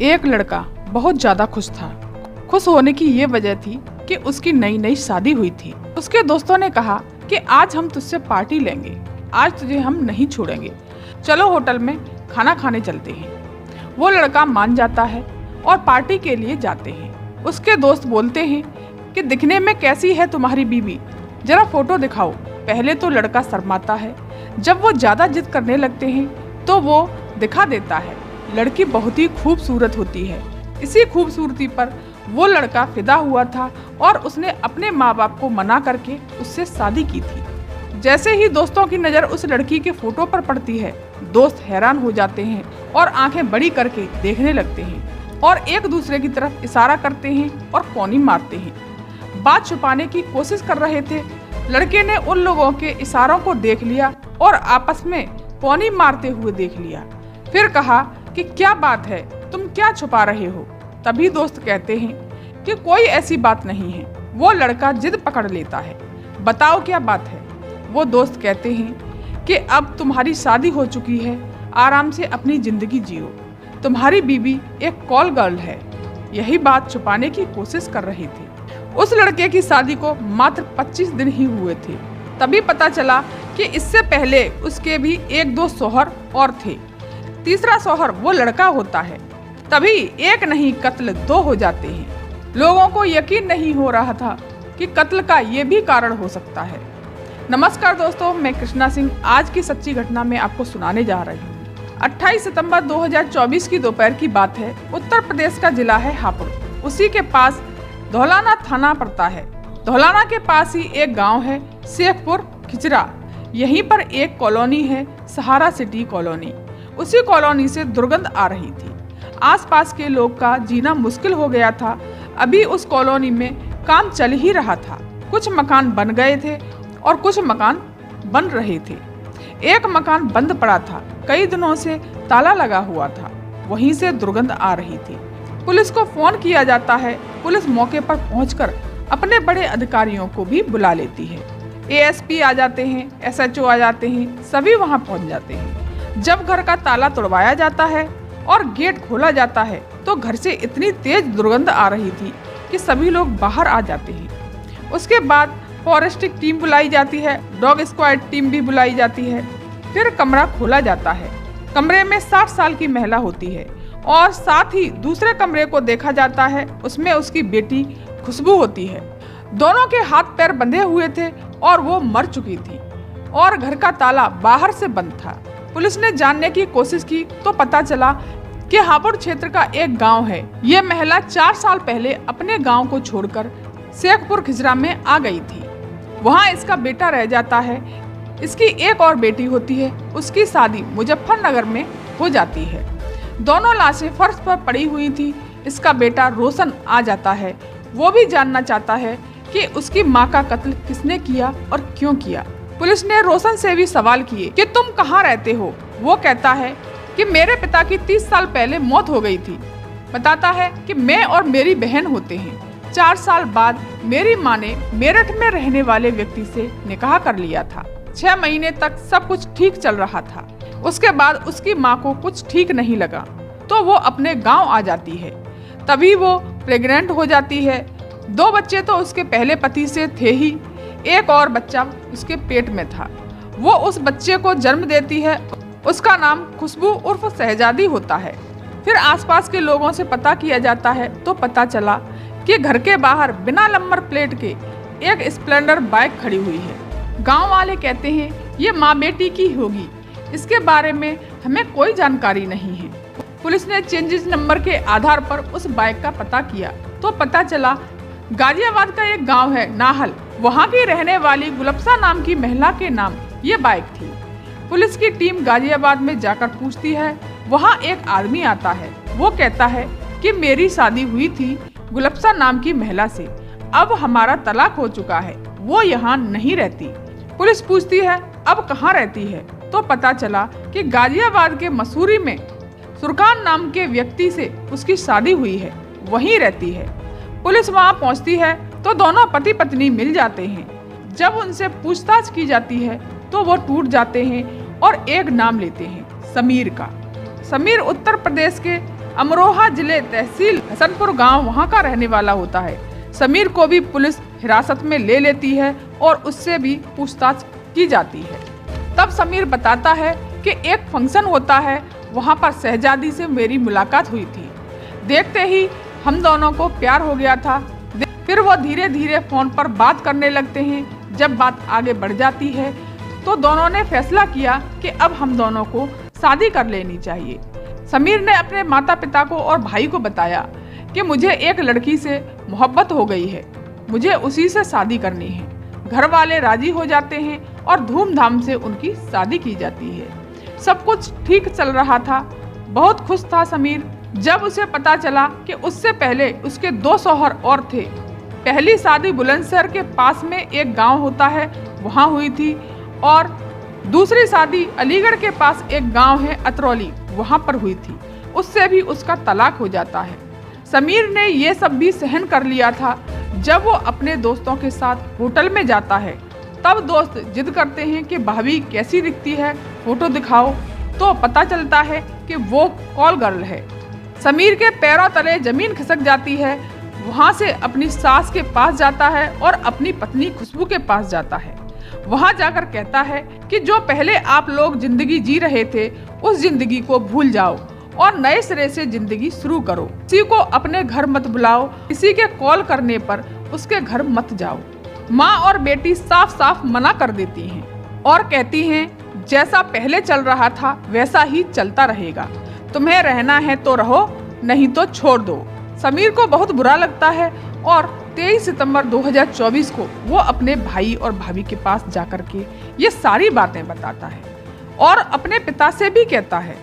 एक लड़का बहुत ज्यादा खुश था। खुश होने की ये वजह थी कि उसकी नई नई शादी हुई थी। उसके दोस्तों ने कहा कि आज हम तुझसे पार्टी लेंगे, आज तुझे हम नहीं छोड़ेंगे, चलो होटल में खाना खाने चलते हैं। वो लड़का मान जाता है और पार्टी के लिए जाते हैं। उसके दोस्त बोलते हैं कि दिखने में कैसी है तुम्हारी बीवी, जरा फोटो दिखाओ। पहले तो लड़का शर्माता है, जब वो ज्यादा जिद करने लगते हैं तो वो दिखा देता है। लड़की बहुत ही खूबसूरत होती है। इसी खूबसूरती पर वो लड़का फिदा हुआ था और उसने अपने माँ बाप को मना करके उससे शादी की थी। जैसे ही दोस्तों की नज़र उस लड़की के फोटो पर पड़ती है, दोस्त हैरान हो जाते हैं और आंखें बड़ी करके देखने लगते हैं और एक दूसरे की तरफ इशारा करते हैं और पौनी मारते हैं। बात छुपाने की कोशिश कर रहे थे। लड़के ने उन लोगों के इशारों को देख लिया और आपस में पौनी मारते हुए देख लिया। फिर कहा कि क्या बात है, तुम क्या छुपा रहे हो? तभी दोस्त कहते हैं कि कोई ऐसी बात नहीं है। वो लड़का जिद पकड़ लेता है, बताओ क्या बात है? वो दोस्त कहते हैं कि अब तुम्हारी शादी हो चुकी है, आराम से अपनी जिंदगी जियो। तुम्हारी बीवी एक कॉल गर्ल है। यही बात छुपाने की कोशिश कर रही थी। उस लड़के की शादी को मात्र 25 दिन ही हुए थे। तभी पता चला कि इससे पहले उसके भी एक दो शौहर और थे। तीसरा शौहर वो लड़का होता है। तभी एक नहीं कत्ल दो हो जाते हैं। लोगों को यकीन नहीं हो रहा था कि कत्ल का ये भी कारण हो सकता है। नमस्कार दोस्तों, मैं कृष्णा सिंह आज की सच्ची घटना में आपको सुनाने जा रही हूँ। 28 सितंबर 2024 की दोपहर की बात है। उत्तर प्रदेश का जिला है हापुड़। उसी के पास धौलाना थाना पड़ता है। धौलाना के पास ही एक गाँव है शेखपुर खिचरा। यहीं पर एक कॉलोनी है सहारा सिटी कॉलोनी। उसी कॉलोनी से दुर्गंध आ रही थी। आसपास के लोग का जीना मुश्किल हो गया था। अभी उस कॉलोनी में काम चल ही रहा था। कुछ मकान बन गए थे और कुछ मकान बन रहे थे। एक मकान बंद पड़ा था, कई दिनों से ताला लगा हुआ था। वहीं से दुर्गंध आ रही थी। पुलिस को फोन किया जाता है। पुलिस मौके पर पहुंचकर अपने बड़े अधिकारियों को भी बुला लेती है। एएसपी आ जाते हैं, एसएचओ आ जाते हैं, सभी वहां पहुंच जाते हैं। जब घर का ताला तोड़वाया जाता है और गेट खोला जाता है तो घर से इतनी तेज दुर्गंध आ रही थी कि सभी लोग बाहर आ जाते हैं। उसके बाद फॉरेस्टिक टीम बुलाई जाती है, डॉग स्क्वाड टीम भी बुलाई जाती है। फिर कमरा खोला जाता है। कमरे में 60 साल की महिला होती है और साथ ही दूसरे कमरे को देखा जाता है, उसमें उसकी बेटी खुशबू होती है। दोनों के हाथ पैर बंधे हुए थे और वो मर चुकी थी और घर का ताला बाहर से बंद था। पुलिस ने जानने की कोशिश की तो पता चला कि हापुड़ क्षेत्र का एक गांव है। ये महिला 4 साल पहले अपने गांव को छोड़कर शेखपुर खिजरा में आ गई थी। वहां इसका बेटा रह जाता है। इसकी एक और बेटी होती है। उसकी शादी मुजफ्फरनगर में हो जाती है। दोनों लाशें फर्श पर पड़ी हुई थी। इसका बेटा रोशन आ जाता है। वो भी जानना चाहता है कि उसकी माँ का कत्ल किसने किया और क्यों किया। पुलिस ने रोशन से भी सवाल किए कि तुम कहाँ रहते हो। वो कहता है कि मेरे पिता की 30 साल पहले मौत हो गई थी। बताता है कि मैं और मेरी बहन होते हैं। 4 साल बाद मेरी माँ ने मेरठ में रहने वाले व्यक्ति से निकाह कर लिया था। 6 महीने तक सब कुछ ठीक चल रहा था। उसके बाद उसकी माँ को कुछ ठीक नहीं लगा तो वो अपने गाँव आ जाती है। तभी वो प्रेग्नेंट हो जाती है। 2 बच्चे तो उसके पहले पति से थे ही, एक और बच्चा उसके पेट में था। वो उस बच्चे को जन्म देती है। उसका नाम खुशबू उर्फ शहजादी होता है। फिर आसपास के लोगों से पता किया जाता है तो पता चला कि घर के बाहर बिना नंबर प्लेट के एक स्प्लेंडर बाइक खड़ी हुई है। गांव वाले कहते हैं ये माँ बेटी की होगी, इसके बारे में हमें कोई जानकारी नहीं है। पुलिस ने चेंजेस नंबर के आधार पर उस बाइक का पता किया तो पता चला गाजियाबाद का एक गांव है नाहल, वहां की रहने वाली गुलफ्सा नाम की महिला के नाम ये बाइक थी। पुलिस की टीम गाजियाबाद में जाकर पूछती है। वहां एक आदमी आता है। वो कहता है कि मेरी शादी हुई थी गुलफ्सा नाम की महिला से, अब हमारा तलाक हो चुका है, वो यहाँ नहीं रहती। पुलिस पूछती है अब कहाँ रहती है तो पता चला कि गाजियाबाद के मसूरी में सुरखान नाम के व्यक्ति से उसकी शादी हुई है, वहीं रहती है। पुलिस वहां पहुंचती है तो दोनों पति पत्नी मिल जाते हैं। जब उनसे पूछताछ की जाती है तो वो टूट जाते हैं और एक नाम लेते हैं समीर का। समीर उत्तर प्रदेश के अमरोहा जिले तहसील हसनपुर गांव वहां का रहने वाला होता है। समीर को भी पुलिस हिरासत में ले लेती है और उससे भी पूछताछ की जाती है। तब समीर बताता है कि एक फंक्शन होता है, वहां पर शहजादी से मेरी मुलाकात हुई थी। देखते ही हम दोनों को प्यार हो गया था। फिर वो धीरे धीरे फोन पर बात करने लगते हैं। जब बात आगे बढ़ जाती है तो दोनों ने फैसला किया कि अब हम दोनों को शादी कर लेनी चाहिए। समीर ने अपने माता पिता को और भाई को बताया कि मुझे एक लड़की से मोहब्बत हो गई है, मुझे उसी से शादी करनी है। घर वाले राजी हो जाते हैं और धूमधाम से उनकी शादी की जाती है। सब कुछ ठीक चल रहा था, बहुत खुश था समीर। जब उसे पता चला कि उससे पहले उसके 2 शौहर और थे। पहली शादी बुलंदशहर के पास में एक गांव होता है, वहां हुई थी, और दूसरी शादी अलीगढ़ के पास एक गांव है अतरौली, वहां पर हुई थी। उससे भी उसका तलाक हो जाता है। समीर ने ये सब भी सहन कर लिया था। जब वो अपने दोस्तों के साथ होटल में जाता है तब दोस्त जिद करते हैं कि भाभी कैसी दिखती है, फोटो दिखाओ। तो पता चलता है कि वो कॉल गर्ल है। समीर के पैरों तले जमीन खिसक जाती है। वहां से अपनी सास के पास जाता है और अपनी पत्नी खुशबू के पास जाता है। वहां जाकर कहता है कि जो पहले आप लोग जिंदगी जी रहे थे उस जिंदगी को भूल जाओ और नए सिरे से जिंदगी शुरू करो। किसी को अपने घर मत बुलाओ, किसी के कॉल करने पर उसके घर मत जाओ। माँ और बेटी साफ साफ मना कर देती हैं और कहती हैं जैसा पहले चल रहा था वैसा ही चलता रहेगा। तुम्हें रहना है तो रहो, नहीं तो छोड़ दो। समीर को बहुत बुरा लगता है और 23 सितंबर 2024 को वो अपने भाई और भाभी के पास जाकर के ये सारी बातें बताता है और अपने पिता से भी कहता है।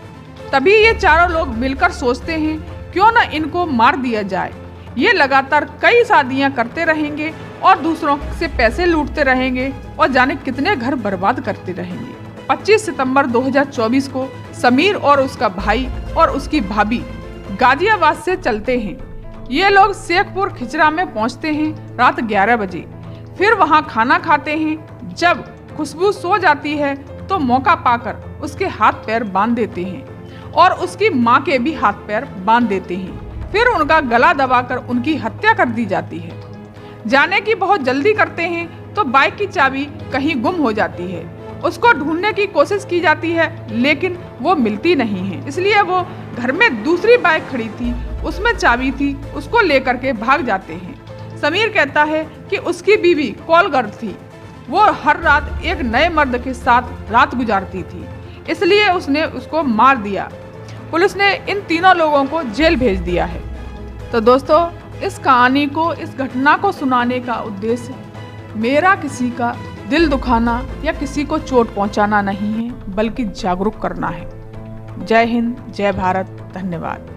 तभी ये चारों लोग मिलकर सोचते हैं क्यों न इनको मार दिया जाए। ये लगातार कई शादियां करते रहेंगे और दूसरों से पैसे लूटते रहेंगे और जाने कितने घर बर्बाद करते रहेंगे। 25 सितंबर 2024 को समीर और उसका भाई और उसकी भाभी गाजियाबाद से चलते हैं। ये लोग शेखपुर खिचरा में पहुंचते हैं रात 11 बजे। फिर वहां खाना खाते हैं। जब खुशबू सो जाती है तो मौका पाकर उसके हाथ पैर बांध देते हैं और उसकी माँ के भी हाथ पैर बांध देते हैं। फिर उनका गला दबाकर उनकी हत्या कर दी जाती है। जाने की बहुत जल्दी करते हैं तो बाइक की चाबी कहीं गुम हो जाती है। उसको ढूंढने की कोशिश की जाती है लेकिन वो मिलती नहीं है। इसलिए वो घर में दूसरी बाइक खड़ी थी, उसमें चाबी थी, उसको लेकर के भाग जाते हैं। समीर कहता है कि उसकी बीवी कॉल गर्ल थी, वो हर रात एक नए मर्द के साथ रात गुजारती थी, इसलिए उसने उसको मार दिया। पुलिस ने इन तीनों लोगों को जेल भेज दिया है। तो दोस्तों, इस कहानी को, इस घटना को सुनाने का उद्देश्य मेरा किसी का दिल दुखाना या किसी को चोट पहुंचाना नहीं है, बल्कि जागरूक करना है। जय हिंद, जय भारत, धन्यवाद।